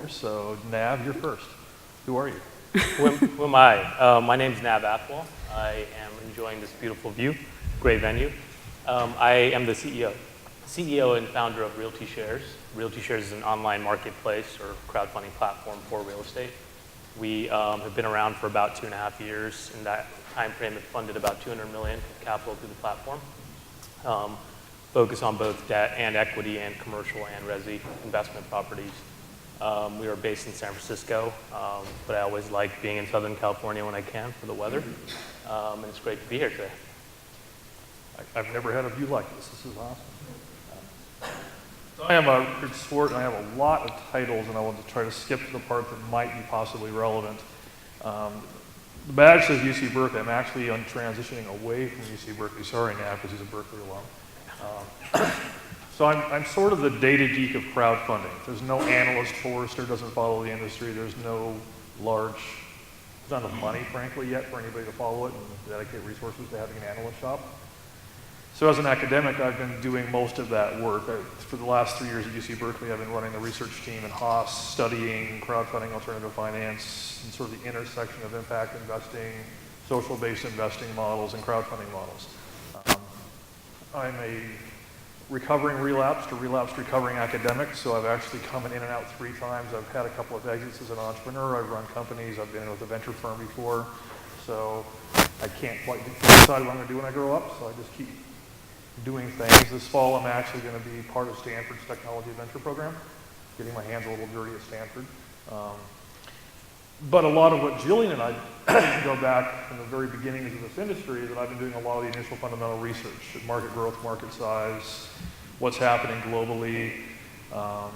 So Nav, you're first. Who are you? Who am I? My name's Nav Athwal. I am enjoying this beautiful view, great venue. I am the CEO and founder of Realty Shares. Realty Shares is an online marketplace or crowdfunding platform for real estate. We have been around for about 2.5 years. In that time frame, have funded about $200 million of capital through the platform. Focus on both debt and equity and commercial and resi investment properties. We are based in San Francisco, but I always like being in Southern California when I can for the weather, and it's great to be here today. I've never had a view like this. This is awesome. So I am Rich Swart, and I have a lot of titles, and I want to try to skip to the part that might be possibly relevant. The badge says UC Berkeley. I'm actually transitioning away from UC Berkeley. Sorry, Nav, because he's a Berkeley alum. So I'm sort of the data geek of crowdfunding. There's no analyst Forrester, doesn't follow the industry. There's no there's not enough money, frankly, yet for anybody to follow it and dedicate resources to having an analyst shop. So as an academic, I've been doing most of that work. For the last 3 years at UC Berkeley, I've been running the research team in Haas, studying crowdfunding, alternative finance, and sort of the intersection of impact investing, social-based investing models, and crowdfunding models. I'm a recovering relapsed or relapsed recovering academic, so I've actually come in and out 3 times. I've had a couple of exits as an entrepreneur. I've run companies. I've been with a venture firm before, so I can't quite decide what I'm going to do when I grow up, so I just keep doing things. This fall, I'm actually going to be part of Stanford's technology venture program, getting my hands a little dirty at Stanford. But a lot of what Jillian and I go back from the very beginnings of this industry is that I've been doing a lot of the initial fundamental research, market growth, market size, what's happening globally. I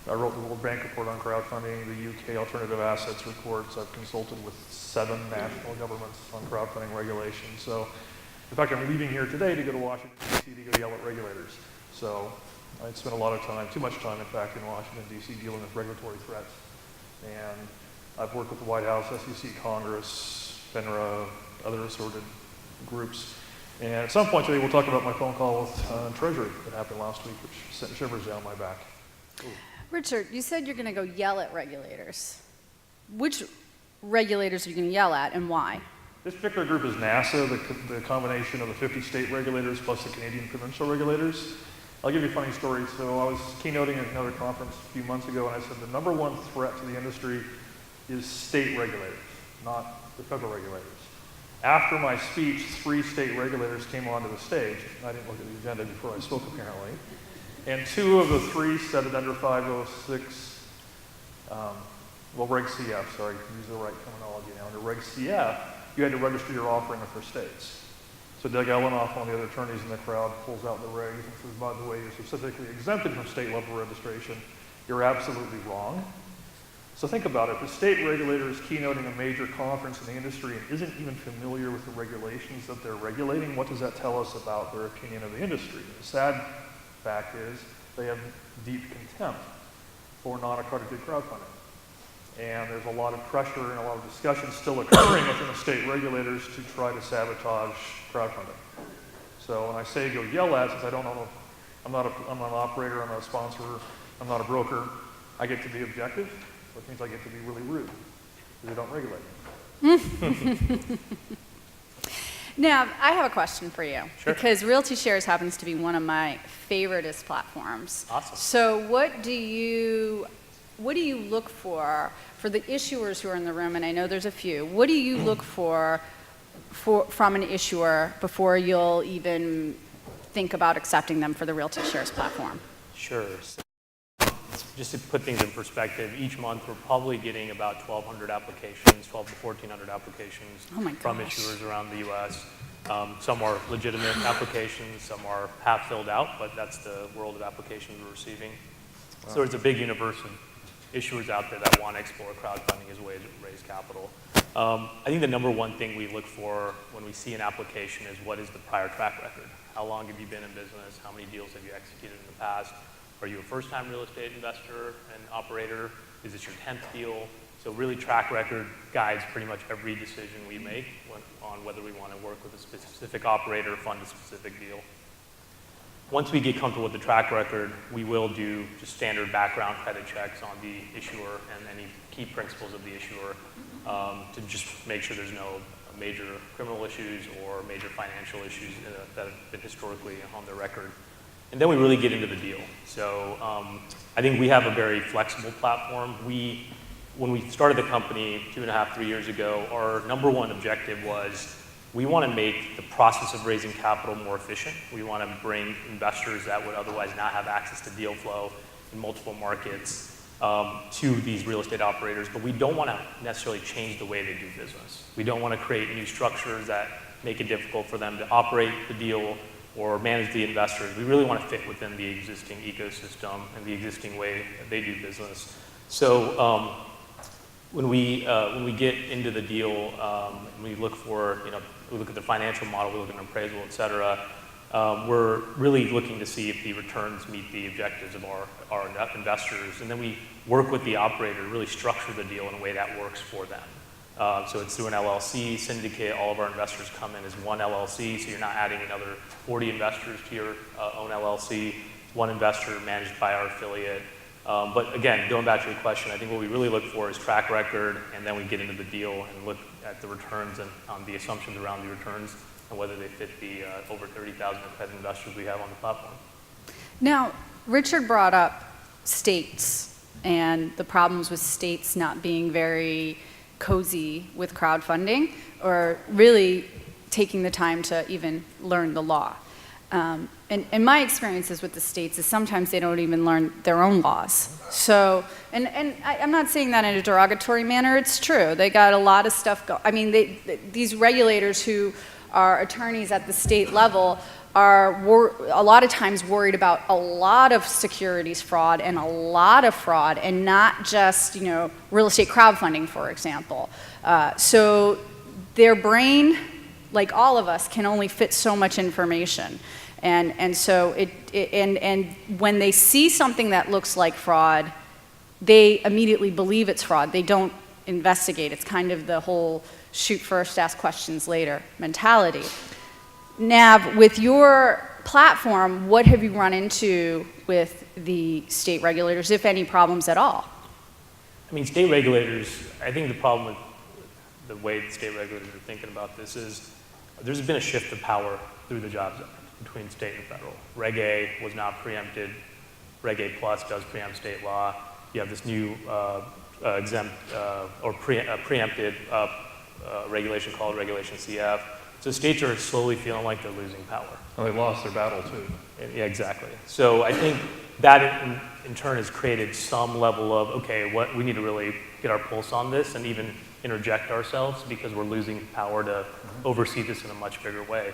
wrote the World Bank report on crowdfunding, the UK alternative assets reports. I've consulted with 7 national governments on crowdfunding regulation. So, in fact, I'm leaving here today to go to Washington, D.C. to go yell at regulators. So I spent a lot of time, too much time, in fact, in Washington, D.C. dealing with regulatory threats. And I've worked with the White House, SEC, Congress, FINRA, other assorted groups. And at some point today, we'll talk about my phone call with Treasury that happened last week, which sent shivers down my back. Ooh. Richard, you said you're going to go yell at regulators. Which regulators are you going to yell at and why? This particular group is NASA, the combination of the 50 state regulators plus the Canadian provincial regulators. I'll give you a funny story. So I was keynoting at another conference a few months ago, and I said the number one threat to the industry is state regulators, not the federal regulators. After my speech, 3 state regulators came onto the stage. I didn't look at the agenda before I spoke, apparently. And 2 of the 3 said it under 506, Reg CF, sorry, use the right terminology now. Under Reg CF, you had to register your offering with their states. So Doug Ellenoff, one of the other attorneys in the crowd, pulls out the regs and says, by the way, you're specifically exempted from state level registration. You're absolutely wrong. So think about it. The state regulator is keynoting a major conference in the industry and isn't even familiar with the regulations that they're regulating. What does that tell us about their opinion of the industry? The sad fact is they have deep contempt for non-accredited crowdfunding. And there's a lot of pressure and a lot of discussion still occurring within the state regulators to try to sabotage crowdfunding. So when I say go yell at, since I don't know, I'm not an operator, I'm not a sponsor, I'm not a broker, I get to be objective, which means I get to be really rude, because they don't regulate me. Now, I have a question for you. Sure. Because Realty Shares happens to be one of my favoriteest platforms. Awesome. So what do you look for the issuers who are in the room, and I know there's a few, what do you look for from an issuer before you'll even think about accepting them for the Realty Shares platform? Sure. So, just to put things in perspective, each month we're probably getting about 1,200 applications, 1,200 to 1,400 applications from issuers around the U.S. Some are legitimate applications, some are half filled out, but that's the world of applications we're receiving. Wow. So it's a big universe of issuers out there that want to explore crowdfunding as a way to raise capital. I think the number one thing we look for when we see an application is what is the prior track record? How long have you been in business? How many deals have you executed in the past? Are you a first-time real estate investor and operator? Is this your 10th deal? So really track record guides pretty much every decision we make on whether we want to work with a specific operator, fund a specific deal. once we get comfortable with the track record, we will do just standard background credit checks on the issuer and any key principles of the issuer to just make sure there's no major criminal issues or major financial issues that have been historically on their record. And then we really get into the deal. So I think we have a very flexible platform. When we started the company 2.5, 3 years ago, our number one objective was we want to make the process of raising capital more efficient. We want to bring investors that would otherwise not have access to deal flow in multiple markets to these real estate operators, but we don't want to necessarily change the way they do business. We don't want to create new structures that make it difficult for them to operate the deal or manage the investors. We really want to fit within the existing ecosystem and the existing way that they do business. So when we get into the deal, we look for, we look at the financial model, we look at an appraisal, et cetera. We're really looking to see if the returns meet the objectives of our investors, and then we work with the operator to really structure the deal in a way that works for them. So it's through an LLC syndicate. All of our investors come in as one LLC, so you're not adding another 40 investors to your own LLC. One investor managed by our affiliate. But again, going back to your question, I think what we really look for is track record, and then we get into the deal and look at the returns and the assumptions around the returns and whether they fit the over 30,000 accredited investors we have on the platform. Now, Richard brought up states and the problems with states not being very cozy with crowdfunding or really taking the time to even learn the law. And my experiences with the states is sometimes they don't even learn their own laws. So, and I'm not saying that in a derogatory manner, it's true. They got a lot of stuff these regulators who are attorneys at the state level are a lot of times worried about a lot of securities fraud and a lot of fraud and not just, real estate crowdfunding, for example. So their brain, like all of us, can only fit so much information. And so and when they see something that looks like fraud, they immediately believe it's fraud. They don't investigate. It's kind of the whole shoot first, ask questions later mentality. Nav, with your platform, what have you run into with the state regulators, if any problems at all? I mean, state regulators, I think the problem with the way the state regulators are thinking about this is there's been a shift of power through the Jobs Act between state and federal. Reg A was not preempted. Reg A Plus does preempt state law. You have this new exempt or preempted regulation called Regulation CF. So states are slowly feeling like they're losing power. Well, they lost their battle too. Yeah, exactly. So I think that in turn has created some level of, okay, what we need to really get our pulse on this and even interject ourselves because we're losing power to oversee this in a much bigger way.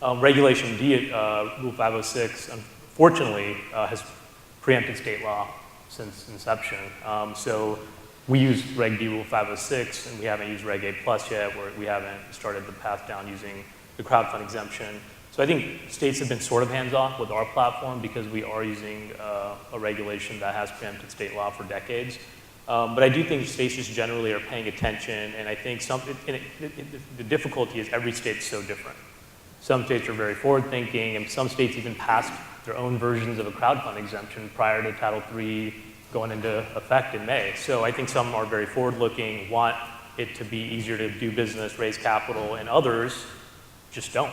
Regulation D, Rule 506, unfortunately, has preempted state law since inception. So we use Reg D Rule 506, and we haven't used Reg A Plus yet, where we haven't started the path down using the crowdfund exemption. So I think states have been sort of hands-off with our platform because we are using a regulation that has preempted state law for decades. But I do think states just generally are paying attention, and I think the difficulty is every state's so different. Some states are very forward-thinking, and some states even passed their own versions of a crowdfund exemption prior to Title III going into effect in May. So I think some are very forward-looking, want it to be easier to do business, raise capital, and others just don't.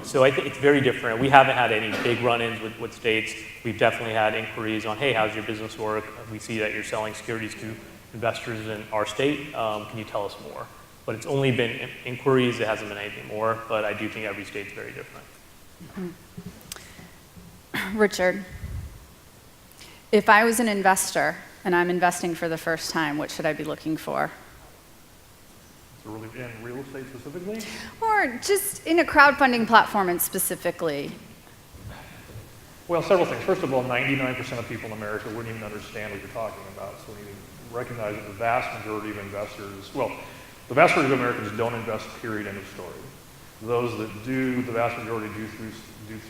So I think it's very different. We haven't had any big run-ins with states. We've definitely had inquiries on, hey, how's your business work? We see that you're selling securities to investors in our state. Can you tell us more? But it's only been inquiries. It hasn't been anything more. But I do think every state's very different. Mm-hmm. Richard, if I was an investor and I'm investing for the first time, what should I be looking for? In real estate specifically? Or just in a crowdfunding platform and specifically? Well, several things. First of all, 99% of people in America wouldn't even understand what you're talking about. So we need to recognize that the vast majority of investors, the vast majority of Americans don't invest, period, end of story. Those that do, the vast majority do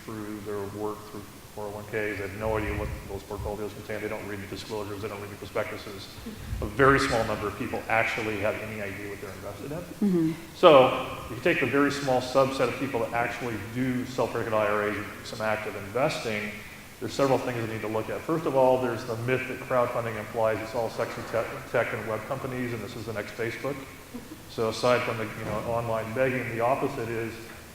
through their work through 401ks. They have no idea what those portfolios contain. They don't read the disclosures. They don't read the prospectuses. A very small number of people actually have any idea what they're invested in. So if you take the very small subset of people that actually do self-directed IRAs and some active investing, there's several things that need to look at. First of all, there's the myth that crowdfunding implies it's all sexy tech and web companies, and this is the next Facebook. So aside from the online begging, the opposite is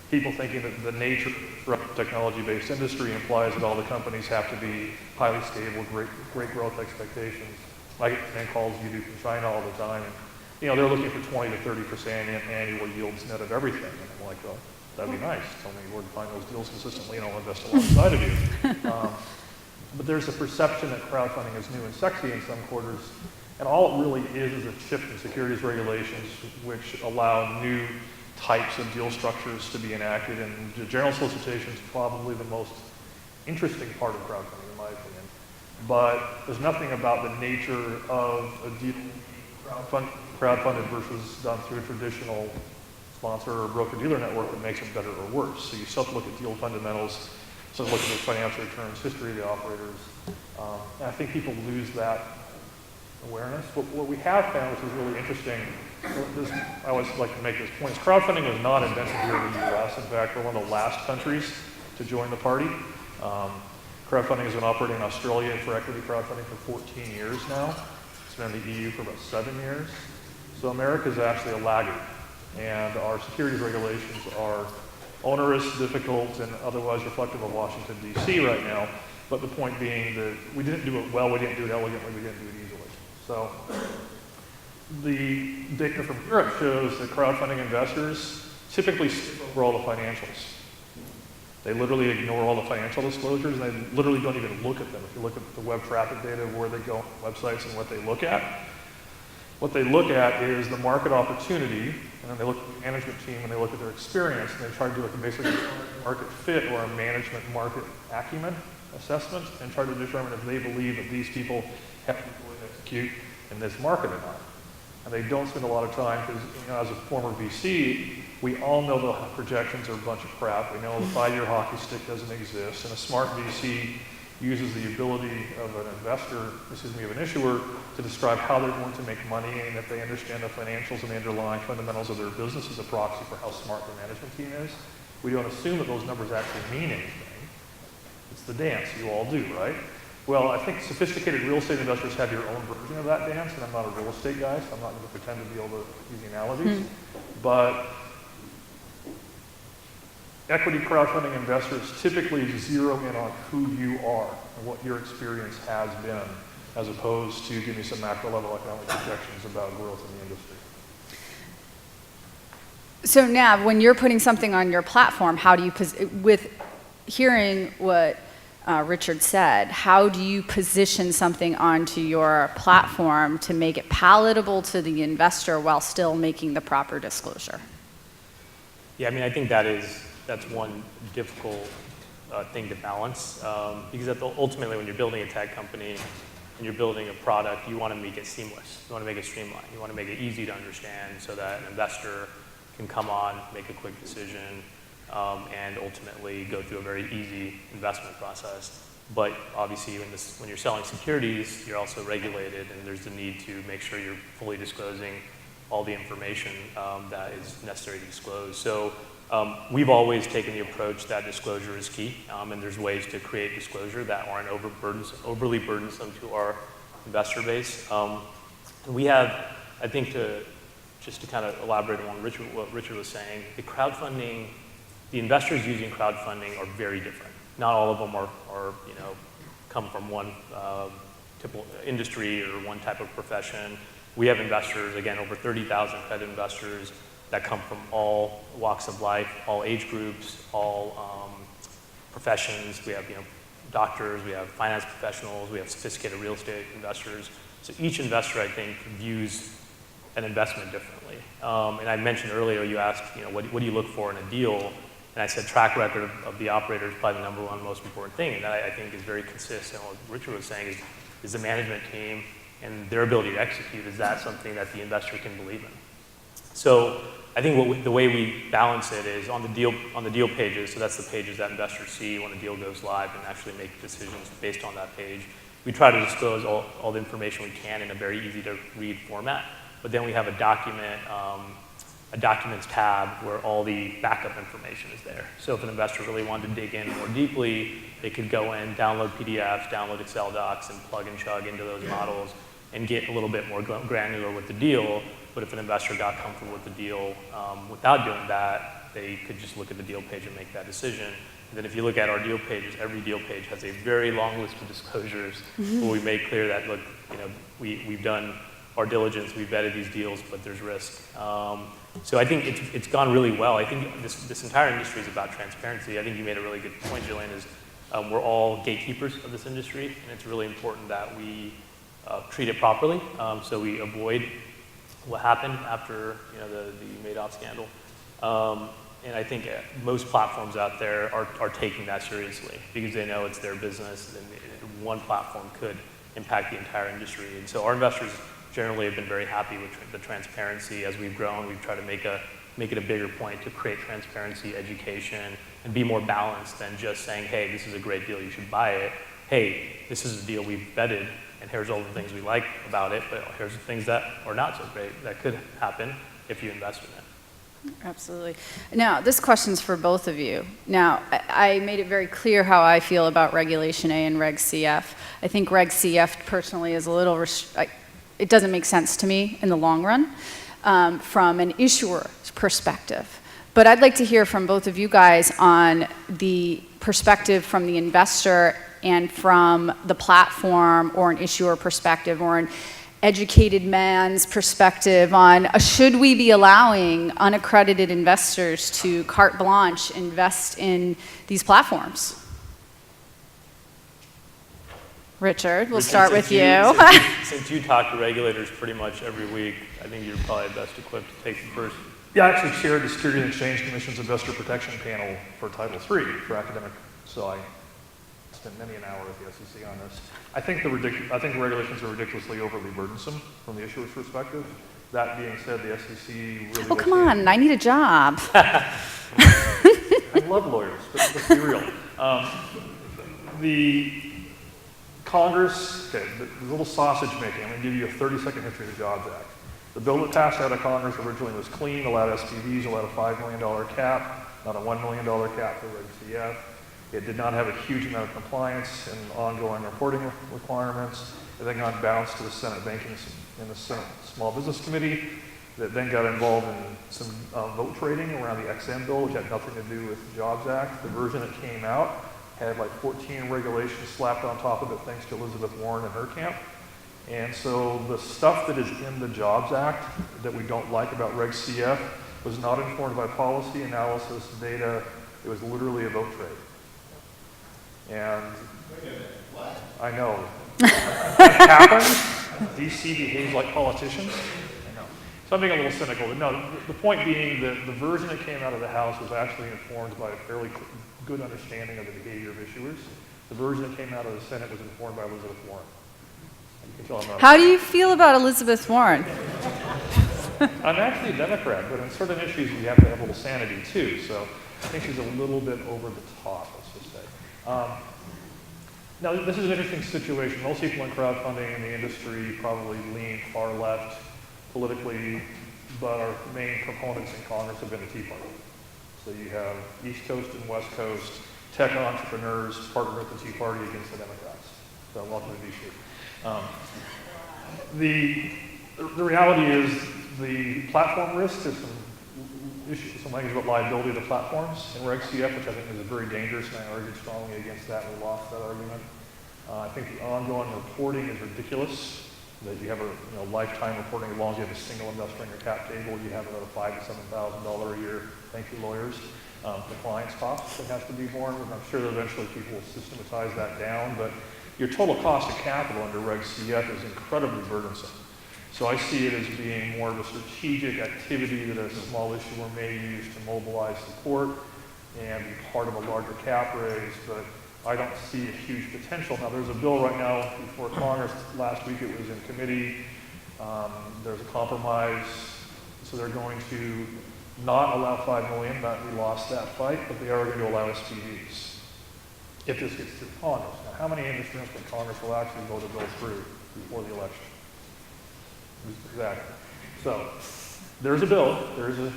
people thinking that the nature of technology-based industry implies that all the companies have to be highly stable, great growth expectations. I get fan calls you do from China all the time, and they're looking for 20 to 30% annual yields net of everything. And I'm like, well, that'd be nice. Tell me where to find those deals consistently, and I'll invest alongside of you. But there's a perception that crowdfunding is new and sexy in some quarters, and all it really is a shift in securities regulations which allow new types of deal structures to be enacted, and the general solicitation is probably the most interesting part of crowdfunding, in my opinion. But there's nothing about the nature of a deal crowdfunded versus done through a traditional sponsor or broker-dealer network that makes it better or worse. So you still have to look at deal fundamentals, so look at the financial returns, history of the operators. And I think people lose that awareness. What we have found, which is really interesting, I always like to make this point, is crowdfunding was not invented here in the US. In fact, we're one of the last countries to join the party. Crowdfunding has been operating in Australia for equity crowdfunding for 14 years now. It's been in the EU for about 7 years. So America is actually a laggard. And our securities regulations are onerous, difficult, and otherwise reflective of Washington, D.C. right now. But the point being that we didn't do it well, we didn't do it elegantly, we didn't do it easily. So the data from Europe shows that crowdfunding investors typically skip over all the financials. They literally ignore all the financial disclosures, and they literally don't even look at them. If you look at the web traffic data, where they go on websites and what they look at is the market opportunity, and then they look at the management team and they look at their experience, and they try to do basically a market fit or a management market acumen assessment and try to determine if they believe that these people have to execute in this market or not. And they don't spend a lot of time because, as a former VC, we all know the projections are a bunch of crap. We know the 5-year hockey stick doesn't exist, and a smart VC uses the ability of an issuer to describe how they're going to make money, and if they understand the financials and the underlying fundamentals of their business as a proxy for how smart the management team is. We don't assume that those numbers actually mean anything. It's the dance you all do, right? Well, I think sophisticated real estate investors have your own version of that dance, and I'm not a real estate guy, so I'm not going to pretend to be able to use the analogies. But equity crowdfunding investors typically zero in on who you are and what your experience has been, as opposed to give me some macro level economic projections about growth in the industry. So Nav, when you're putting something on your platform, how do you, with hearing what Richard said, how do you position something onto your platform to make it palatable to the investor while still making the proper disclosure? Yeah, I think that's one difficult thing to balance, because ultimately when you're building a tech company and you're building a product, you want to make it seamless. You want to make it streamlined. You want to make it easy to understand so that an investor can come on, make a quick decision, and ultimately go through a very easy investment process. But obviously when you're selling securities, you're also regulated, and there's the need to make sure you're fully disclosing all the information that is necessary to disclose. So we've always taken the approach that disclosure is key, and there's ways to create disclosure that aren't overly burdensome to our investor base. We have, I think, just to kind of elaborate on what Richard was saying, the investors using crowdfunding are very different. Not all of them are come from one typical industry or one type of profession. We have investors, again, over 30,000 credit investors that come from all walks of life, all age groups, all professions. We have doctors, we have finance professionals, we have sophisticated real estate investors. So each investor, I think, views an investment differently. And I mentioned earlier, you asked, what do you look for in a deal? And I said track record of the operator is probably the number one most important thing. And that I think is very consistent. What Richard was saying is the management team and their ability to execute. Is that something that the investor can believe in? So I think the way we balance it is on the deal pages, so that's the pages that investors see when a deal goes live and actually make decisions based on that page. We try to disclose all the information we can in a very easy to read format, but then we have a documents tab where all the backup information is there. So if an investor really wanted to dig in more deeply, they could go in, download PDFs, download Excel docs, and plug and chug into those models and get a little bit more granular with the deal. But if an investor got comfortable with the deal without doing that, they could just look at the deal page and make that decision. And then if you look at our deal pages, every deal page has a very long list of disclosures where we make clear that, look, we've done our diligence, we've vetted these deals, but there's risk. So I think it's gone really well. I think this entire industry is about transparency. I think you made a really good point, Jillian, is we're all gatekeepers of this industry, and it's really important that we treat it properly, so we avoid what happened after the Madoff scandal. And I think most platforms out there are taking that seriously because they know it's their business, and one platform could impact the entire industry. And so our investors generally have been very happy with the transparency. As we've grown, we've tried to make it a bigger point to create transparency, education, and be more balanced than just saying, hey, this is a great deal, you should buy it. Hey, this is a deal we've vetted, and here's all the things we like about it, but here's the things that are not so great that could happen if you invest in it. Absolutely. Now, this question's for both of you. Now, I made it very clear how I feel about Regulation A and Reg CF. I think Reg CF personally is a little, it doesn't make sense to me in the long run from an issuer perspective. But I'd like to hear from both of you guys on the perspective from the investor and from the platform or an issuer perspective or an educated man's perspective on should we be allowing unaccredited investors to carte blanche invest in these platforms? Richard, we'll start with you. Since you talk to regulators pretty much every week, I think you're probably best equipped to take the first. Yeah, I actually chaired the Securities and Exchange Commission's Investor Protection Panel for Title III for academic, so I spent many an hour with the SEC on this. I think the regulations are ridiculously overly burdensome from the issuer's perspective. That being said, the SEC really... Oh, come on, I need a job. I love lawyers, but let's be real. The Congress, okay, the little sausage making, I'm going to give you a 30-second history of the Jobs Act. The bill that passed out of Congress originally was clean, allowed SPVs, allowed a $5 million cap, not a $1 million cap for Reg CF. It did not have a huge amount of compliance and ongoing reporting requirements. It then got bounced to the Senate Banking and the Senate Small Business Committee that then got involved in some vote trading around the XM bill, which had nothing to do with the Jobs Act. The version that came out had like 14 regulations slapped on top of it thanks to Elizabeth Warren and her camp. And so the stuff that is in the Jobs Act that we don't like about Reg CF was not informed by policy, analysis, data. It was literally a vote trade. And I know. That happens. DC behaves like politicians. I know. So I'm being a little cynical. But no, the point being that the version that came out of the House was actually informed by a fairly good understanding of the behavior of issuers. The version that came out of the Senate was informed by Elizabeth Warren. How do you feel about Elizabeth Warren? I'm actually a Democrat, but on certain issues you have to have a little sanity too. So I think she's a little bit over the top, let's just say. Now, this is an interesting situation. Most people in crowdfunding in the industry probably lean far left politically, but our main proponents in Congress have been the Tea Party. So you have East Coast and West Coast tech entrepreneurs partner with the Tea Party against the Democrats. So welcome to DC. The reality is the platform risk is some language about liability of the platforms in Reg CF, which I think is very dangerous, and I argued strongly against that, and we lost that argument. I think the ongoing reporting is ridiculous, that you have a lifetime reporting as long as you have a single investor on your cap table, you have another $5,000 to $7,000 a year, thank you lawyers, compliance costs that has to be borne, and I'm sure that eventually people will systematize that down, but your total cost of capital under Reg CF is incredibly burdensome. So I see it as being more of a strategic activity that a small issuer may use to mobilize support and be part of a larger cap raise, but I don't see a huge potential. Now there's a bill right now before Congress. Last week it was in committee. There's a compromise, so they're going to not allow 5 million, that we lost that fight, but they are going to allow SPVs if this gets through Congress. Now, how many instruments that Congress will actually vote a bill through before the election? Exactly. So there's a bill, there's a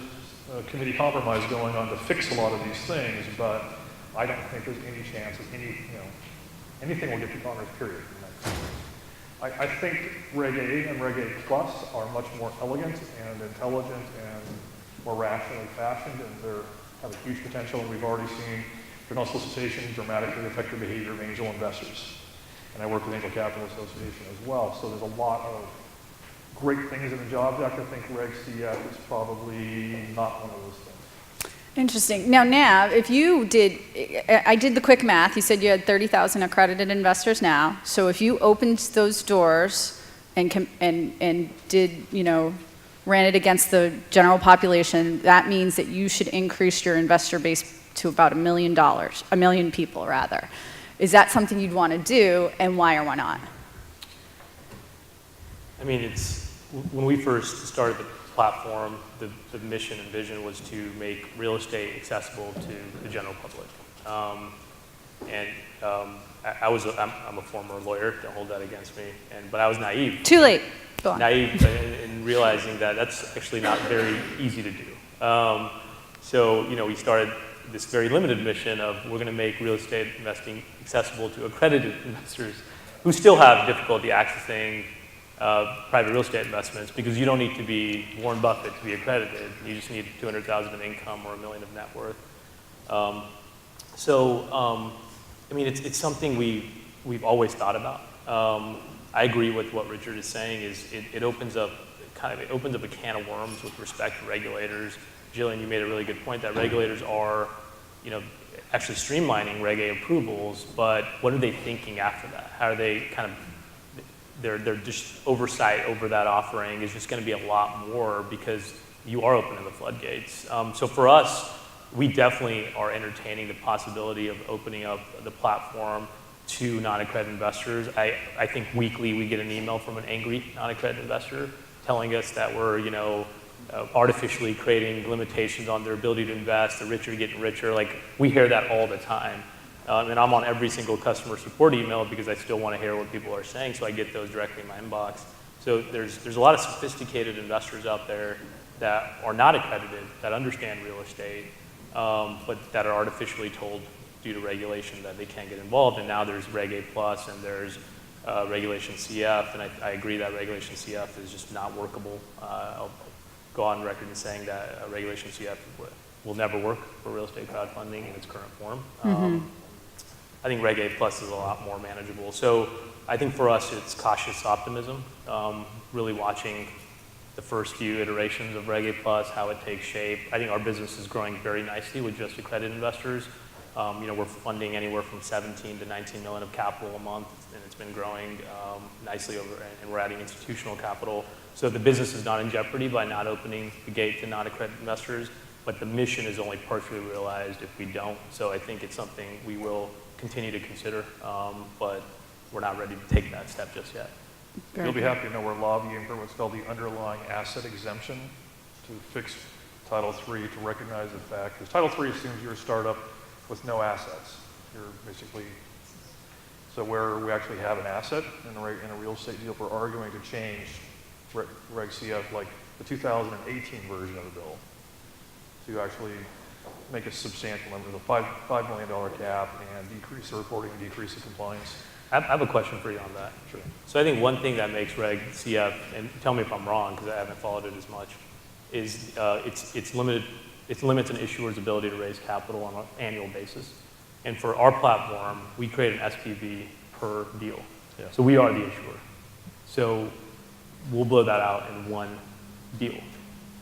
committee compromise going on to fix a lot of these things, but I don't think there's any chance of anything will get to Congress, period. I think Reg A and Reg A Plus are much more elegant and intelligent and more rationally fashioned, and they have a huge potential, and we've already seen general solicitation dramatically affect the behavior of angel investors. And I work with Angel Capital Association as well, so there's a lot of great things in the Jobs Act. I think Reg CF is probably not one of those things. Interesting. Now, Nav, if you did, I did the quick math. You said you had 30,000 accredited investors now. So if you opened those doors and did, ran it against the general population, that means that you should increase your investor base to about $1 million people rather. Is that something you'd want to do, and why or why not? I mean, when we first started the platform, the mission and vision was to make real estate accessible to the general public. I'm a former lawyer, don't hold that against me, but I was naive. Too late. Go on. Naive in realizing that that's actually not very easy to do. So, we started this very limited mission of we're going to make real estate investing accessible to accredited investors who still have difficulty accessing private real estate investments, because you don't need to be Warren Buffett to be accredited. You just need 200,000 of income or $1 million of net worth. I mean, it's something we've always thought about. I agree with what Richard is saying. It opens up a can of worms with respect to regulators. Jillian, you made a really good point that regulators are, actually streamlining Reg A approvals, but what are they thinking after that? How are they their just oversight over that offering is just going to be a lot more, because you are opening the floodgates. So for us, we definitely are entertaining the possibility of opening up the platform to non-accredited investors. I think weekly we get an email from an angry non-accredited investor telling us that we're, artificially creating limitations on their ability to invest, the rich are getting richer. Like, we hear that all the time. And I'm on every single customer support email because I still want to hear what people are saying, so I get those directly in my inbox. So there's a lot of sophisticated investors out there that are not accredited, that understand real estate, but that are artificially told due to regulation that they can't get involved. And now there's Reg A Plus and there's Regulation CF, and I agree that Regulation CF is just not workable. I'll go on record in saying that Regulation CF will never work for real estate crowdfunding in its current form. I think Reg A Plus is a lot more manageable. So I think for us, it's cautious optimism, really watching the first few iterations of Reg A Plus, how it takes shape. I think our business is growing very nicely with just accredited investors. We're funding anywhere from 17 to 19 million of capital a month, and it's been growing nicely and we're adding institutional capital. So the business is not in jeopardy by not opening the gate to non-accredited investors, but the mission is only partially realized if we don't. So I think it's something we will continue to consider, but we're not ready to take that step just yet. You'll be happy to know we're lobbying for what's called the underlying asset exemption to fix Title III, to recognize the fact, because Title III assumes you're a startup with no assets. You're basically, so where we actually have an asset in a real estate deal, we're arguing to change Reg CF, like the 2018 version of the bill, to actually make a substantial number, the $5 million cap, and decrease the reporting and decrease the compliance. I have a question for you on that. Sure. So I think one thing that makes Reg CF, and tell me if I'm wrong because I haven't followed it as much, is it limits an issuer's ability to raise capital on an annual basis. And for our platform, we create an SPV per deal. Yeah. So we are the issuer. So we'll blow that out in one deal.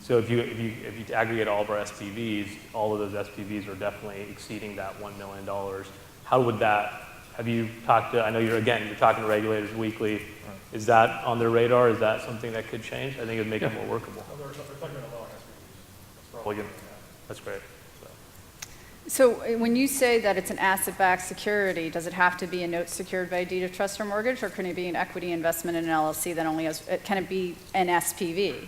So if you aggregate all of our SPVs, all of those SPVs are definitely exceeding that $1 million. How would that, have you talked to, I know you're talking to regulators weekly. Right. Is that on their radar? Is that something that could change? I think it would make it more workable. They're talking about allowing SPVs. That's probably That's great. So when you say that it's an asset-backed security, does it have to be a note secured by a deed of trust or mortgage, or can it be an equity investment in an LLC that only has, can it be an SPV?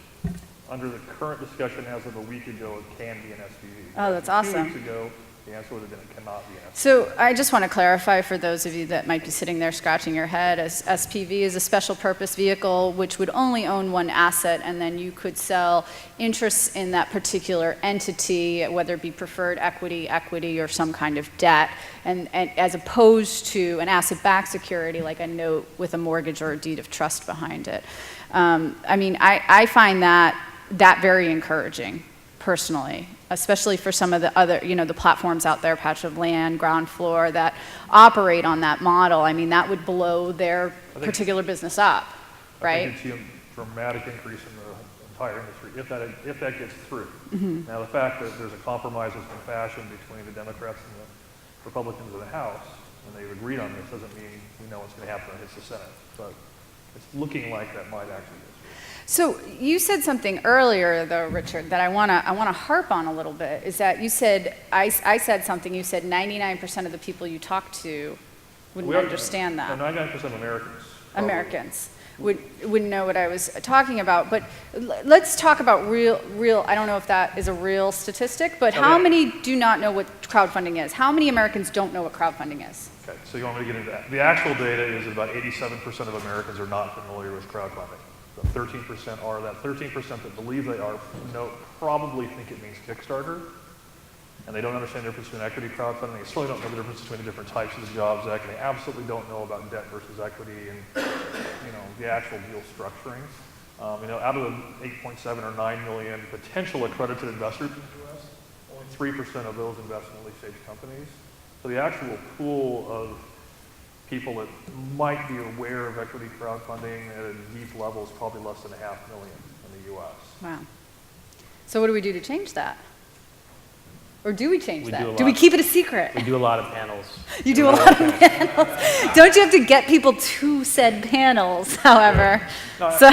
Under the current discussion as of a week ago, it can be an SPV. Oh, that's As of awesome. 2 weeks ago, the answer would have been it cannot be an SPV. So I just want to clarify for those of you that might be sitting there scratching your head, as SPV is a special purpose vehicle which would only own one asset, and then you could sell interests in that particular entity, whether it be preferred equity, or some kind of debt, and as opposed to an asset-backed security like a note with a mortgage or a deed of trust behind it. I mean, I find that very encouraging, personally, especially for some of the other, the platforms out there, patch of land, ground floor, that operate on that model. I mean, that would blow their particular business up, right? I think you'd see a dramatic increase in the entire industry if that gets through. Now, the fact that there's a compromise that's been fashioned between the Democrats and the Republicans in the House, and they've agreed on this, doesn't mean we know what's going to happen when it hits the Senate. But it's looking like that might actually get through. So you said something earlier, though, Richard, that I wanna harp on a little bit. Is that you said I said something. You said 99% of the people you talk to wouldn't understand that. 99% of Americans. Americans wouldn't know what I was talking about. But let's talk about real. I don't know if that is a real statistic, but how many do not know what crowdfunding is? How many Americans don't know what crowdfunding is? Okay, so you want me to get into that? The actual data is that about 87% of Americans are not familiar with crowdfunding. The 13% are. That 13% that believe they are probably think it means Kickstarter, and they don't understand the difference between equity crowdfunding. They certainly don't know the difference between the different types of the Jobs Act, and they absolutely don't know about debt versus equity and the actual deal structuring. Out of the 8.7 or 9 million potential accredited investors in the U.S., only 3% of those invest in early-stage companies. So the actual pool of people that might be aware of equity crowdfunding at a deep level is probably less than 500,000 in the U.S. Wow. So what do we do to change that? Or do we change that? Do we we keep it a secret? We do a lot of panels. You do a lot of panels. Don't you have to get people to said panels, however? No, So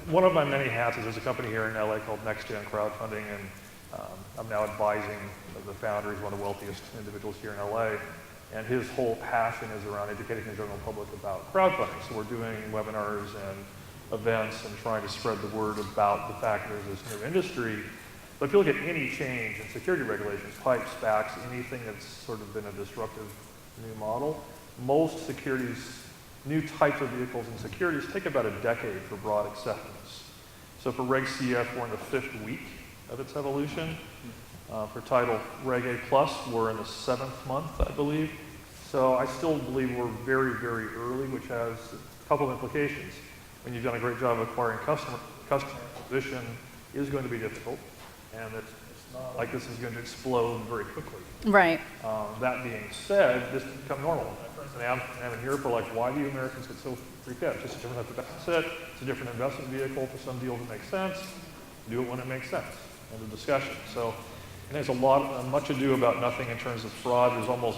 one of my many hats is there's a company here in LA called NextGen Crowdfunding, and I'm now advising the founder. He's one of the wealthiest individuals here in LA. And his whole passion is around educating the general public about crowdfunding. So we're doing webinars and events and trying to spread the word about the fact that there's this new industry. But if you look at any change in security regulations, pipes, SPACs, anything that's sort of been a disruptive new model, most securities, new types of vehicles and securities take about a decade for broad acceptance. So for Reg CF, we're in the 5th week of its evolution. For Title Reg A Plus, we're in the 7th month, I believe. So I still believe we're very, very early, which has a couple of implications. When you've done a great job of acquiring customer acquisition is going to be difficult, and it's not like this is going to explode very quickly. right. That being said, this has become normal. My friends in Europe are like, why do you Americans get so freaked out? It's just a different type of asset. It's a different investment vehicle. For some deals it makes sense. Do it when it makes sense. End of discussion. So. And there's much ado about nothing in terms of fraud. There's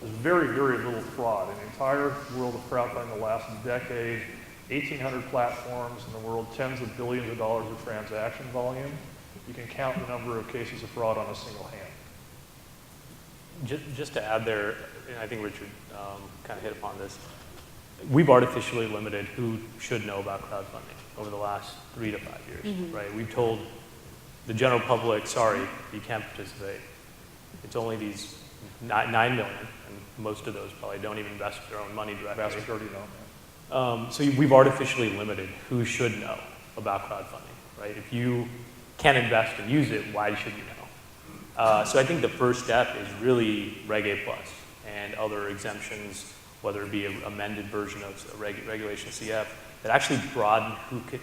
very, very little fraud. In the entire world of crowdfunding, the last decade, 1,800 platforms in the world, tens of billions of dollars of transaction volume. You can count the number of cases of fraud on a single hand. Just to add there, and I think Richard kind of hit upon this, we've artificially limited who should know about crowdfunding over the last 3 to 5 years, right? We've told the general public, sorry, you can't participate. It's only these 9 million, and most of those probably don't even invest their own money directly. Vast majority don't. So we've artificially limited who should know about crowdfunding, right? If you can't invest and use it, why should you know? So I think the first step is really Reg A Plus and other exemptions, whether it be an amended version of Regulation CF, that actually broaden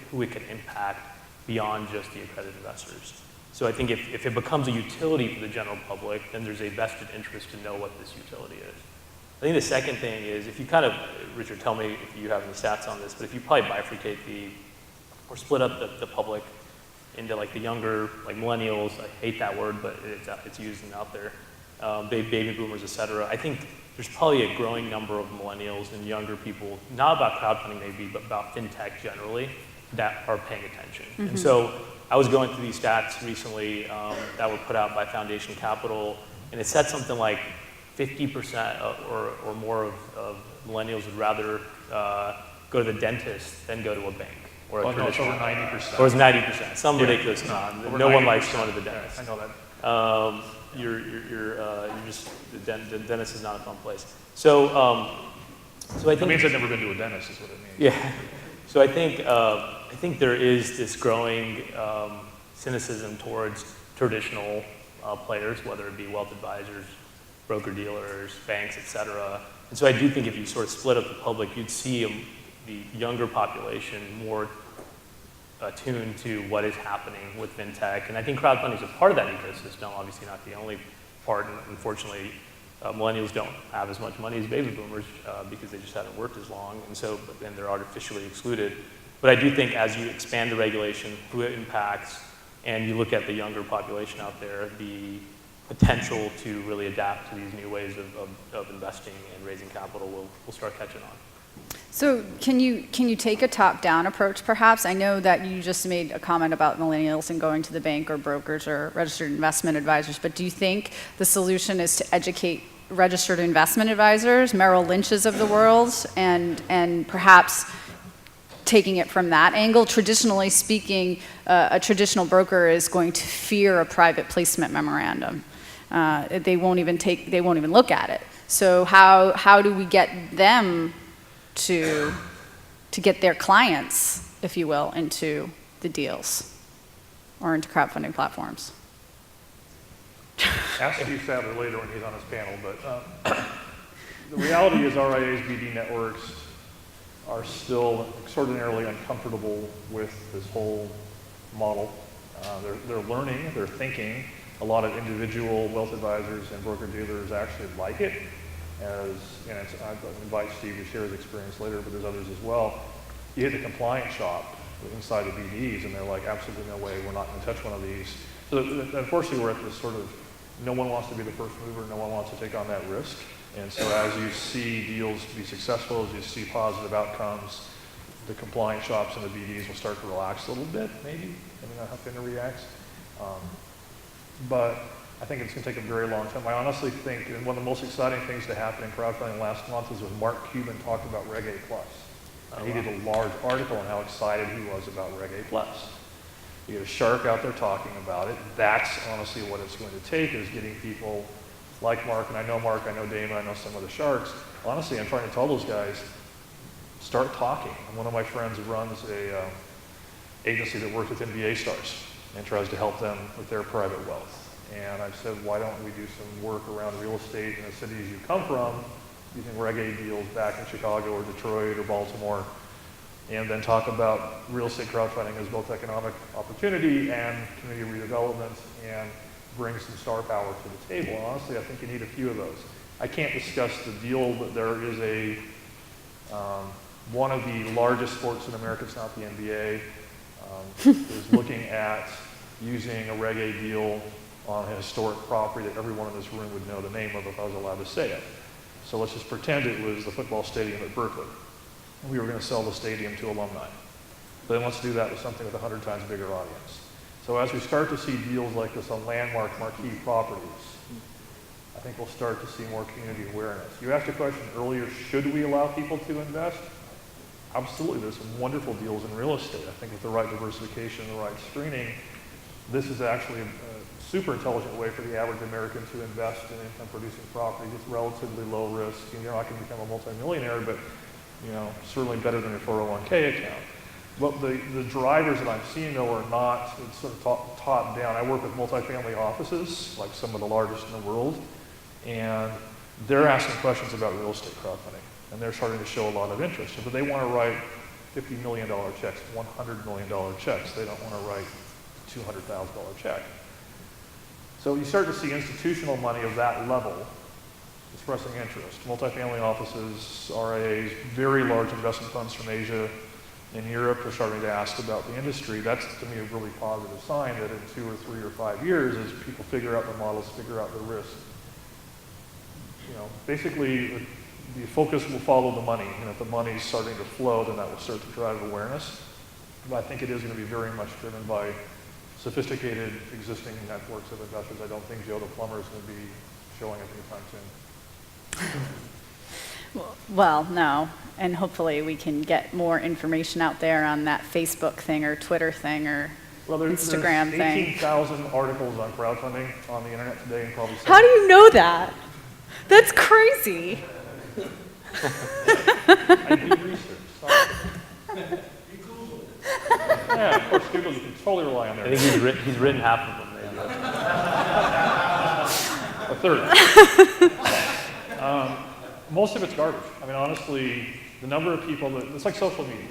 who it can impact beyond just the accredited investors. So I think if it becomes a utility for the general public, then there's a vested interest to know what this utility is. I think the second thing is, if you kind of, Richard, tell me if you have any stats on this, but if you probably bifurcate or split up the public into like the younger, like millennials, I hate that word, but it's used and out there, baby boomers, et cetera. I think there's probably a growing number of millennials and younger people, not about crowdfunding maybe, but about fintech generally, that are paying attention. And so I was going through these stats recently that were put out by Foundation Capital, and it said something like 50% or more of millennials would rather go to the dentist than go to a bank. or a Oh, no, it's traditional. over 90%. Or it's 90%, some Yeah. ridiculous amount. Over No one 90%. likes going to the dentist. I know that. You're just, the dentist is not a fun place. So I That think. means I've never been to a dentist is what it means. Yeah. So I think there is this growing cynicism towards traditional players, whether it be wealth advisors, broker-dealers, banks, et cetera. And so I do think if you sort of split up the public, you'd see the younger population more attuned to what is happening with fintech. And I think crowdfunding is a part of that ecosystem, obviously not the only part. And unfortunately, millennials don't have as much money as baby boomers because they just haven't worked as long, and they're artificially excluded. But I do think as you expand the regulation, who it impacts, and you look at the younger population out there, the potential to really adapt to these new ways of investing and raising capital will start catching on. So can you take a top-down approach, perhaps? I know that you just made a comment about millennials and going to the bank or brokers or registered investment advisors, but do you think the solution is to educate registered investment advisors, Merrill Lynch's of the world, and perhaps taking it from that angle? Traditionally speaking, a traditional broker is going to fear a private placement memorandum. They won't even look at it. So how do we get them to get their clients, if you will, into the deals or into crowdfunding platforms? Ask Steve Sadler later when he's on his panel, but the reality is RIAs, BD networks are still extraordinarily uncomfortable with this whole model. They're learning, they're thinking. A lot of individual wealth advisors and broker-dealers actually like it. I invite Steve to share his experience later, but there's others as well. You hit the compliance shop inside the BDs, and they're like, absolutely no way, we're not going to touch one of these. So unfortunately, we're at this sort of, no one wants to be the first mover, no one wants to take on that risk. And so as you see deals be successful, as you see positive outcomes, the compliance shops and the BDs will start to relax a little bit, maybe, depending on how FINRA reacts. But I think it's going to take a very long time. I honestly think one of the most exciting things to happen in crowdfunding last month was when Mark Cuban talked about Reg A+. And he did a large article on how excited he was about Reg A+. You get a shark out there talking about it. That's honestly what it's going to take, is getting people like Mark, and I know Mark, I know Damon, I know some of the sharks. Honestly, I'm trying to tell those guys, start talking. And one of my friends runs a agency that works with NBA stars and tries to help them with their private wealth. And I've said, why don't we do some work around real estate in the cities you come from, using Reg A deals back in Chicago or Detroit or Baltimore, and then talk about real estate crowdfunding as both economic opportunity and community redevelopment, and bring some star power to the table. Honestly, I think you need a few of those. I can't discuss the deal, but there is one of the largest sports in America, it's not the NBA, is looking at using a Reg A deal on a historic property that everyone in this room would know the name of if I was allowed to say it. So let's just pretend it was the football stadium at Berkeley. We were going to sell the stadium to alumni. But then let's do that with something with 100 times bigger audience. So as we start to see deals like this on landmark marquee properties, I think we'll start to see more community awareness. You asked a question earlier, should we allow people to invest? Absolutely, there's some wonderful deals in real estate. I think with the right diversification and the right screening, this is actually a super intelligent way for the average American to invest in income-producing properties. It's relatively low risk. You're not going to become a multimillionaire, but certainly better than your 401k account. But the drivers that I'm seeing, though, are not sort of top down. I work with multifamily offices, like some of the largest in the world, and they're asking questions about real estate crowdfunding, and they're starting to show a lot of interest. But they want to write $50 million checks, $100 million checks. They don't want to write a $200,000 check. So you start to see institutional money of that level expressing interest. Multifamily offices, RIAs, very large investment funds from Asia and Europe are starting to ask about the industry. That's, to me, a really positive sign that in 2 or 3 or 5 years, as people figure out the models, figure out the risk, basically the focus will follow the money. And if the money's starting to flow, then that will start to drive awareness. But I think it is going to be very much driven by sophisticated existing networks of investors. I don't think Joe the plumber is going to be showing up anytime soon. Well, no, and hopefully we can get more information out there on that Facebook thing or Twitter thing or Instagram there's thing. 18,000 articles on crowdfunding on the internet today, and probably How do you know that? That's crazy. I do research. Sorry. Yeah, of course, Google, you can totally rely on their. I think he's written half of them. A third. Most of it's garbage. I mean, honestly, the number of people it's like social media.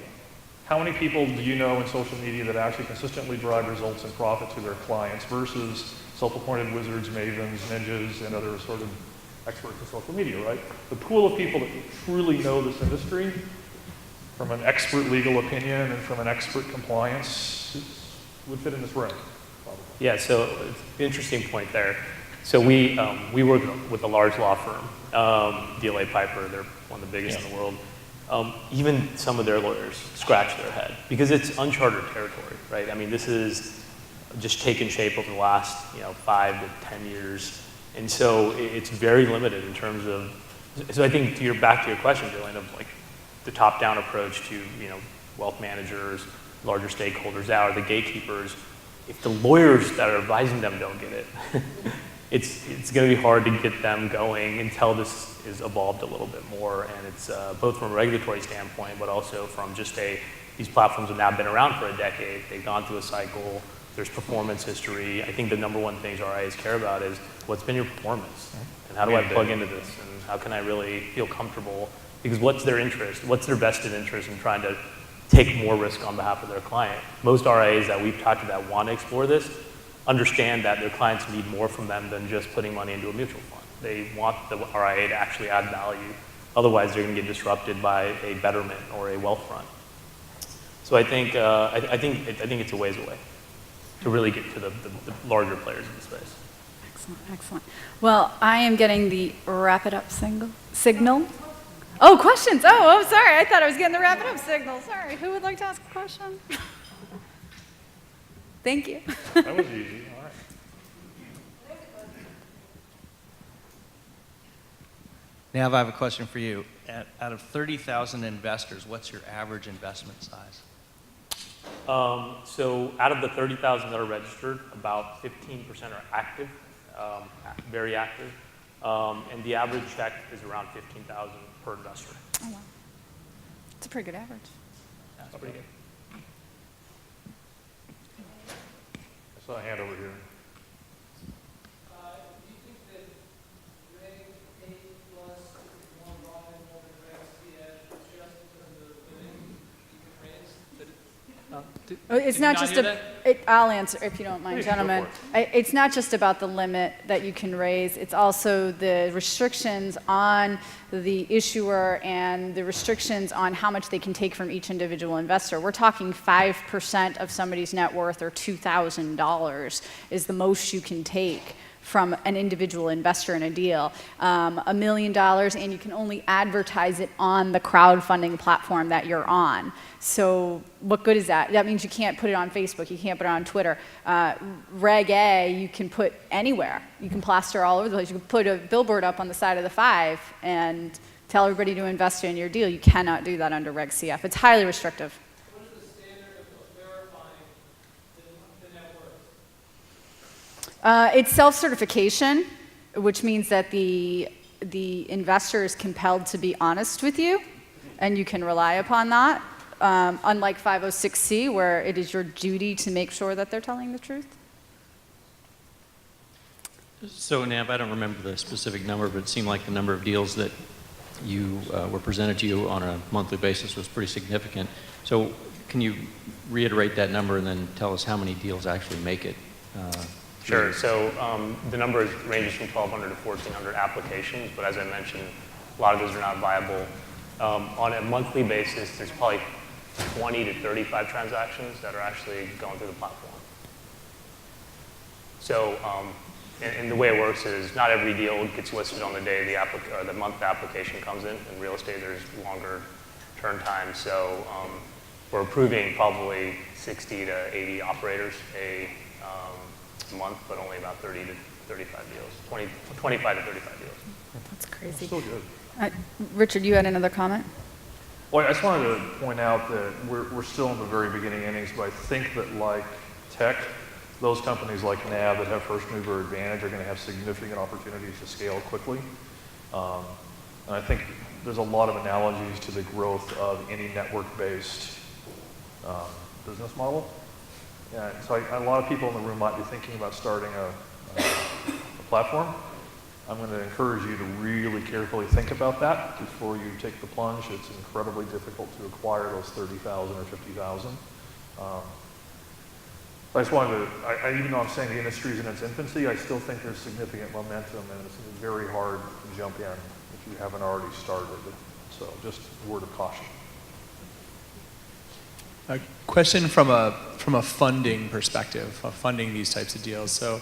How many people do you know in social media that actually consistently drive results and profit to their clients versus self-appointed wizards, mavens, ninjas, and other sort of experts in social media, right? The pool of people that truly know this industry, from an expert legal opinion and from an expert compliance, would fit in this room, probably. Yeah, so it's an interesting point there. So we work with a large law firm, DLA Piper. They're one of the biggest in the world. Even some of their lawyers scratch their head because it's uncharted territory, right? I mean, this is just taken shape over the last 5 to 10 years, and so it's very limited in terms of. So I think back to your question, Jillian, of like the top-down approach to wealth managers, larger stakeholders out, the gatekeepers. If the lawyers that are advising them don't get it, it's going to be hard to get them going until this is evolved a little bit more. And it's both from a regulatory standpoint, but also from just these platforms have now been around for a decade. They've gone through a cycle. There's performance history. I think the number one things RIAs care about is what's been your performance, and how do I plug into this, and how can I really feel comfortable? Because what's their interest? What's their vested interest in trying to take more risk on behalf of their client? Most RIAs that we've talked to that want to explore this understand that their clients need more from them than just putting money into a mutual fund. They want the RIA to actually add value. Otherwise, they're going to get disrupted by a Betterment or a Wealthfront. So I think it's a ways away to really get to the larger players in the space. Excellent, excellent. Well, I am getting the wrap it up signal. Oh, questions. Oh, sorry. I thought I was getting the wrap it up signal. Sorry. Who would like to ask a question? Thank you. That was easy. All right. Nav, I have a question for you. Out of 30,000 investors, what's your average investment size? So out of the 30,000 that are registered, about 15% are active, very active. And the average check is around 15,000 per investor. Oh, wow. It's a pretty good average. That's pretty good. I saw a hand over here. Do you think that Reg 8 plus is more valuable than Reg CF just because of the limit you can raise? It's not just I'll answer if you don't mind, Please, gentlemen. It's not just about the limit that you can raise. It's also the restrictions on the issuer and the restrictions on how much they can take from each individual investor. We're talking 5% of somebody's net worth or $2,000 is the most you can take from an individual investor in a deal. $1 million, and you can only advertise it on the crowdfunding platform that you're on. So what good is that? That means you can't put it on Facebook, you can't put it on Twitter. Reg A, you can put anywhere. You can plaster all over the place. You can put a billboard up on the side of the 5 and tell everybody to invest in your deal. You cannot do that under Reg CF. It's highly restrictive. What is the standard of verifying the net worth? It's self-certification, which means that the investor is compelled to be honest with you, and you can rely upon that. Unlike 506C, where it is your duty to make sure that they're telling the truth. So, Nav, I don't remember the specific number, but it seemed like the number of deals that you were presented to you on a monthly basis was pretty significant. So, can you reiterate that number and then tell us how many deals actually make it? Sure. So the number ranges from 1,200 to 1,400 applications, but as I mentioned, a lot of those are not viable. On a monthly basis, there's probably 20 to 35 transactions that are actually going through the platform. So, and the way it works is not every deal gets listed on the day the month the application comes in. In real estate, there's longer turn times. So we're approving probably 60 to 80 operators a month, but only about 30 to 35 deals, 25 to 35 deals. That's crazy. Still good. Richard, you had another comment? Well, I just wanted to point out that we're still in the very beginning innings, but I think that like tech, those companies like Nav that have first mover advantage are going to have significant opportunities to scale quickly. And I think there's a lot of analogies to the growth of any network-based business model. Yeah, so a lot of people in the room might be thinking about starting a platform. I'm going to encourage you to really carefully think about that before you take the plunge. It's incredibly difficult to acquire those 30,000 or 50,000. I just wanted to, even though I'm saying the industry is in its infancy, I still think there's significant momentum, and it's very hard to jump in if you haven't already started. So just a word of caution. A question from a funding perspective, of funding these types of deals. So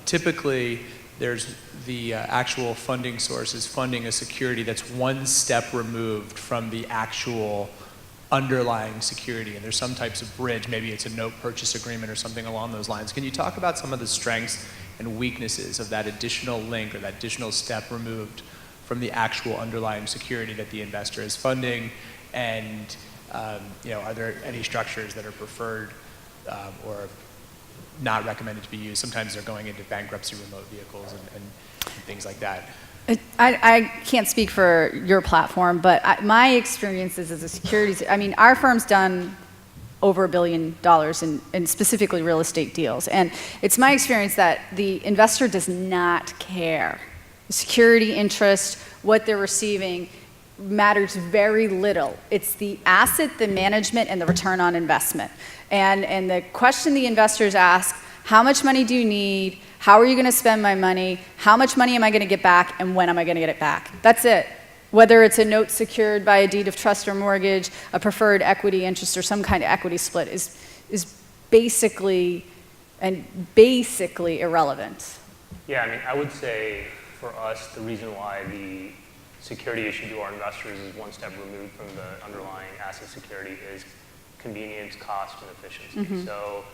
typically, there's the actual funding source is funding a security that's one step removed from the actual underlying security, and there's some types of bridge, maybe it's a note purchase agreement or something along those lines. Can you talk about some of the strengths and weaknesses of that additional link or that additional step removed from the actual underlying security that the investor is funding, and are there any structures that are preferred or not recommended to be used? Sometimes they're going into bankruptcy remote vehicles and things like that. I can't speak for your platform, but my experiences as a securities, our firm's done over $1 billion in specifically real estate deals. And it's my experience that the investor does not care. The security interest, what they're receiving, matters very little. It's the asset, the management, and the return on investment. And the question the investors ask, how much money do you need? How are you going to spend my money? How much money am I going to get back? And when am I going to get it back? That's it. Whether it's a note secured by a deed of trust or mortgage, a preferred equity interest, or some kind of equity split is basically irrelevant. Yeah, I would say for us, the reason why the security issued to our investors is one step removed from the underlying asset security is convenience, cost, and efficiency. Mm-hmm. So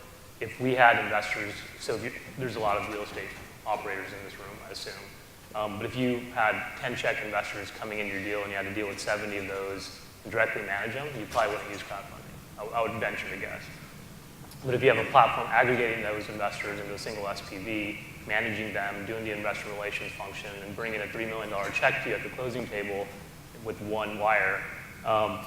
if we had investors, there's a lot of real estate operators in this room, I assume. But if you had 10 check investors coming in your deal and you had to deal with 70 of those and directly manage them, you probably wouldn't use crowdfunding. I would venture to guess. But if you have a platform aggregating those investors into a single SPV, managing them, doing the investor relations function, and bringing a $3 million check to you at the closing table with one wire,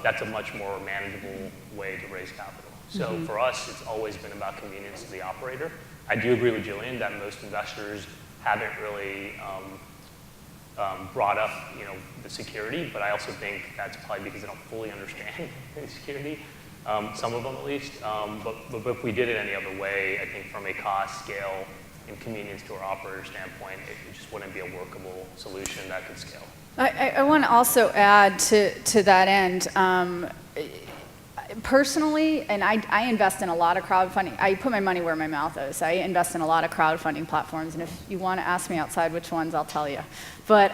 that's a much more manageable way to raise capital. So for us, it's always been about convenience to the operator. I do agree with Jillian that most investors haven't really brought up, the security, but I also think that's probably because they don't fully understand the security. Some of them at least. But if we did it any other way, I think from a cost, scale, and convenience to our operator standpoint, it just wouldn't be a workable solution that could scale. I want to also add to that end, personally, and I invest in a lot of crowdfunding. I put my money where my mouth is. I invest in a lot of crowdfunding platforms, and if you want to ask me outside which ones, I'll tell you. But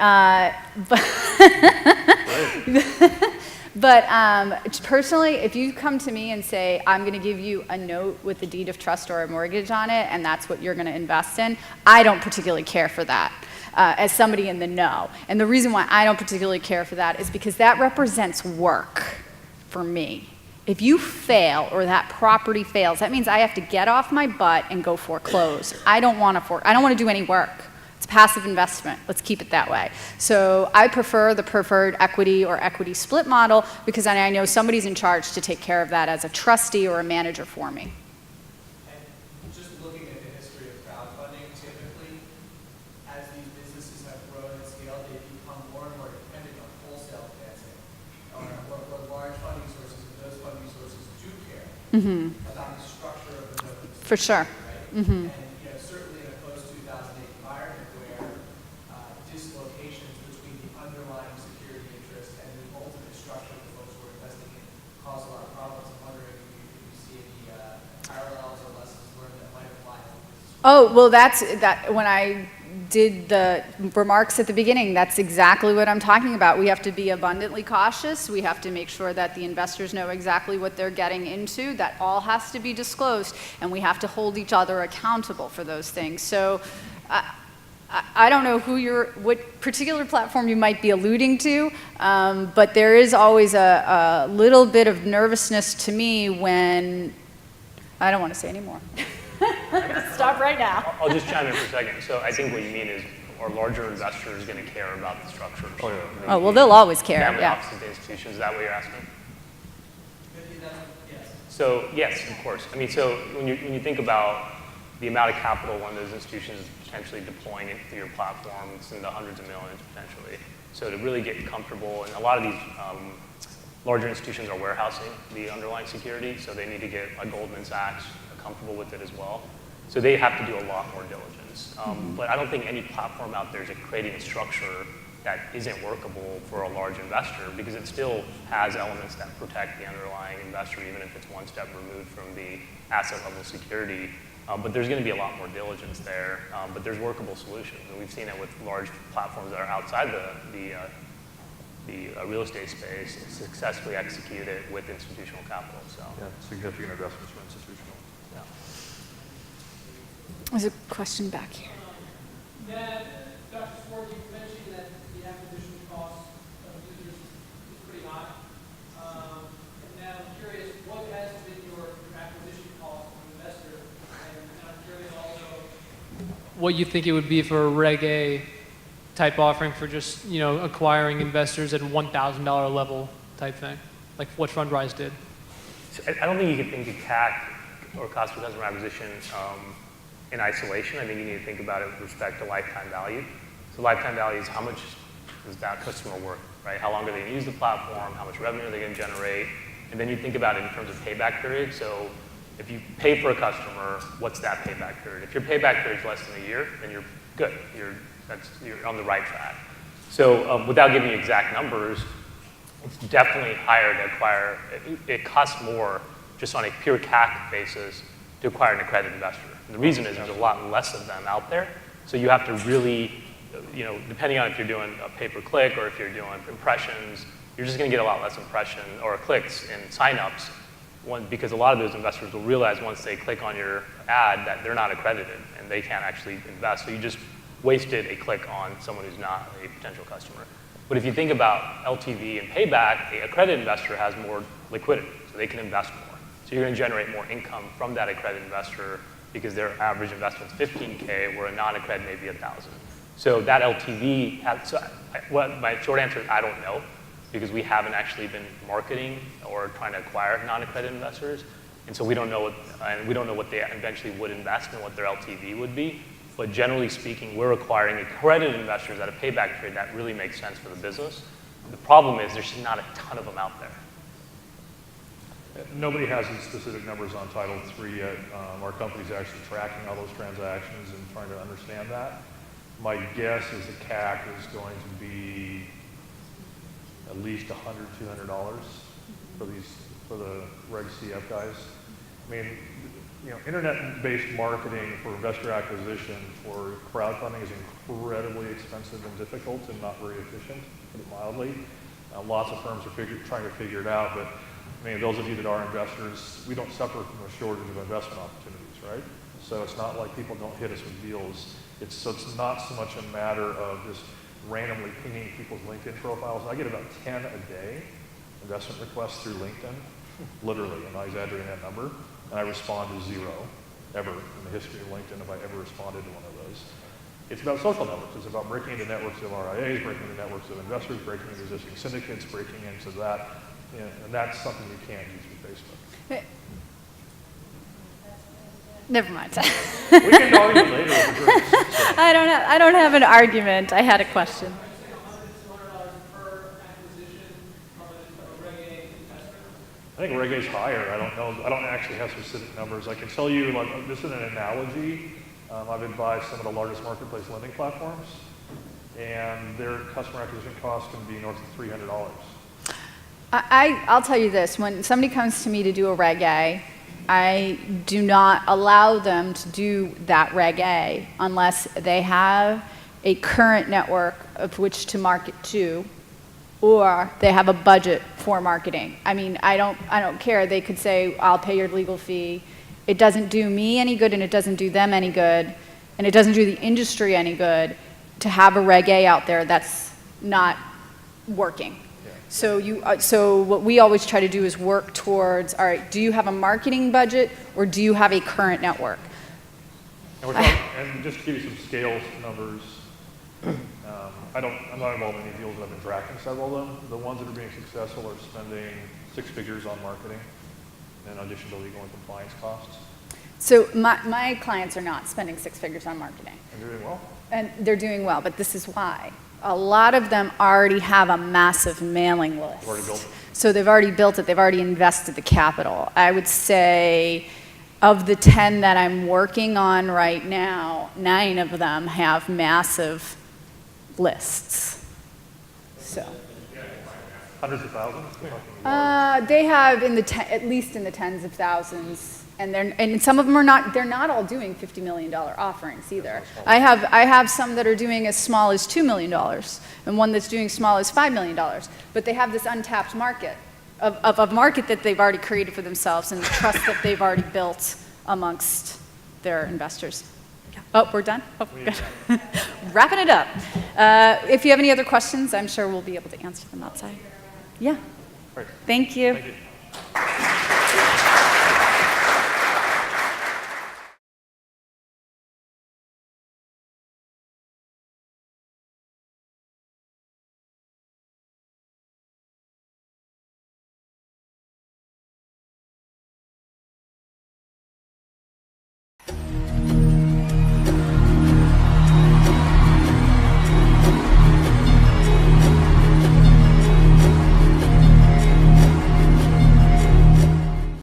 personally, if you come to me and say, I'm going to give you a note with a deed of trust or a mortgage on it, and that's what you're going to invest in, I don't particularly care for that. As somebody in the know. And the reason why I don't particularly care for that is because that represents work for me. If you fail or that property fails, that means I have to get off my butt and go foreclose. I don't want to do any work. It's passive investment. Let's keep it that way. So I prefer the preferred equity or equity split model because I know somebody's in charge to take care of that as a trustee or a manager for me. Mm-hmm. About the structure of the notes. For sure. Right? Mm-hmm. And certainly in a post-2008 environment where dislocations between the underlying security interest and the ultimate structure that folks were investing in caused a lot of problems. I'm wondering if you see any parallels or lessons learned that might apply to this. Oh, well, when I did the remarks at the beginning, that's exactly what I'm talking about. We have to be abundantly cautious. We have to make sure that the investors know exactly what they're getting into. That all has to be disclosed, and we have to hold each other accountable for those things. So I don't know what particular platform you might be alluding to, but there is always a little bit of nervousness to me when, I don't want to say anymore. I'm going to stop right now. I'll just chime in for a second. So I think what you mean is, are larger investors going to care about the structure? Oh, well, they'll always care, Family yeah. offices, institutions, is that what you're asking? Yes. So yes, of course. I mean, so when you think about the amount of capital one of those institutions is potentially deploying it through your platform, it's in the hundreds of millions potentially. So to really get comfortable, and a lot of these larger institutions are warehousing the underlying security, so they need to get a Goldman Sachs comfortable with it as well. So they have to do a lot more diligence. But I don't think any platform out there is creating a structure that isn't workable for a large investor, because it still has elements that protect the underlying investor, even if it's one step removed from the asset level security. But there's going to be a lot more diligence there, but there's workable solutions. And we've seen it with large platforms that are outside the real estate space, successfully executed with institutional capital. So Yeah, significant investments for institutional. yeah. There's a question back here. Now, Dr. Swart, you mentioned that the acquisition cost of users is pretty high. And now I'm curious, what has been your acquisition cost of an investor? And I'm curious also what you think it would be for a Reg A type offering for just, acquiring investors at $1,000 level type thing, like what Fundrise did. So I don't think you can think of CAC or cost per customer acquisition in isolation. I think you need to think about it with respect to lifetime value. So lifetime value is how much is that customer worth, right? How long are they going to use the platform? How much revenue are they going to generate? And then you think about it in terms of payback period. So if you pay for a customer, what's that payback period? If your payback period is less than a year, then you're good. You're on the right track. So without giving you exact numbers, it's definitely higher to acquire. It costs more just on a pure CAC basis to acquire an accredited investor. And the reason is there's a lot less of them out there. So you have to really, depending on if you're doing a pay-per-click or if you're doing impressions, you're just going to get a lot less impression or clicks in signups. Because a lot of those investors will realize once they click on your ad that they're not accredited and they can't actually invest. So you just wasted a click on someone who's not a potential customer. But if you think about LTV and payback, an accredited investor has more liquidity, so they can invest more. So you're going to generate more income from that accredited investor because their average investment's $15K, where a non-accredited may be $1,000. So that LTV, my short answer is I don't know, because we haven't actually been marketing or trying to acquire non-accredited investors, and so we don't know what they eventually would invest and what their LTV would be. But generally speaking, we're acquiring accredited investors at a payback period that really makes sense for the business. The problem is there's just not a ton of them out there. Nobody has the specific numbers on Title III yet. Our company's actually tracking all those transactions and trying to understand that. My guess is the CAC is going to be at least $100, $200 for the Reg CF guys. I mean, internet-based marketing for investor acquisition for crowdfunding is incredibly expensive and difficult and not very efficient, to put it mildly. Lots of firms are trying to figure it out, but those of you that are investors, we don't suffer from a shortage of investment opportunities, right? So it's not like people don't hit us with deals. It's not so much a matter of just randomly pinging people's LinkedIn profiles. I get about 10 a day investment requests through LinkedIn, literally, I'm not exaggerating that number. And I respond to 0, ever, in the history of LinkedIn, if I ever responded to one of those. It's about social networks. It's about breaking into networks of RIAs, breaking into networks of investors, breaking into existing syndicates, breaking into that. And that's something you can't use with Facebook. Never mind. We can argue later with the groups. So. I don't have an argument. I had a question. I think Reg A is higher. I don't know. I don't actually have specific numbers. I can tell you, this is an analogy. I've advised some of the largest marketplace lending platforms, and their customer acquisition costs can be north of $300. I'll tell you this. When somebody comes to me to do a Reg A, I do not allow them to do that Reg A unless they have a current network of which to market to, or they have a budget for marketing. I don't care. They could say, I'll pay your legal fee. It doesn't do me any good and it doesn't do them any good And it doesn't do the industry any good to have a Reg A out there that's not working. So what we always try to do is work towards, all right, do you have a marketing budget or do you have a current network? And just to give you some scale numbers, I'm not involved in any deals, but I've been tracking several of them. The ones that are being successful are spending 6 figures on marketing in addition to legal and compliance costs. So my clients are not spending 6 figures on marketing. And they're doing well. And they're doing well, but this is why. A lot of them already have a massive mailing list. They've already built it. So they've already built it, they've already invested the capital. I would say of the 10 that I'm working on right now, 9 of them have massive lists. So. Hundreds of thousands? They have at least in the tens of thousands. And some of them are not, they're not all doing $50 million offerings either. I have some that are doing as small as $2 million and one that's doing small as $5 million. But they have this untapped market of a market that they've already created for themselves and the trust that they've already built amongst their investors. Oh, we're done? Oh, good. Wrapping it up. If you have any other questions, I'm sure we'll be able to answer them outside. Yeah. Great. Thank you. Thank you.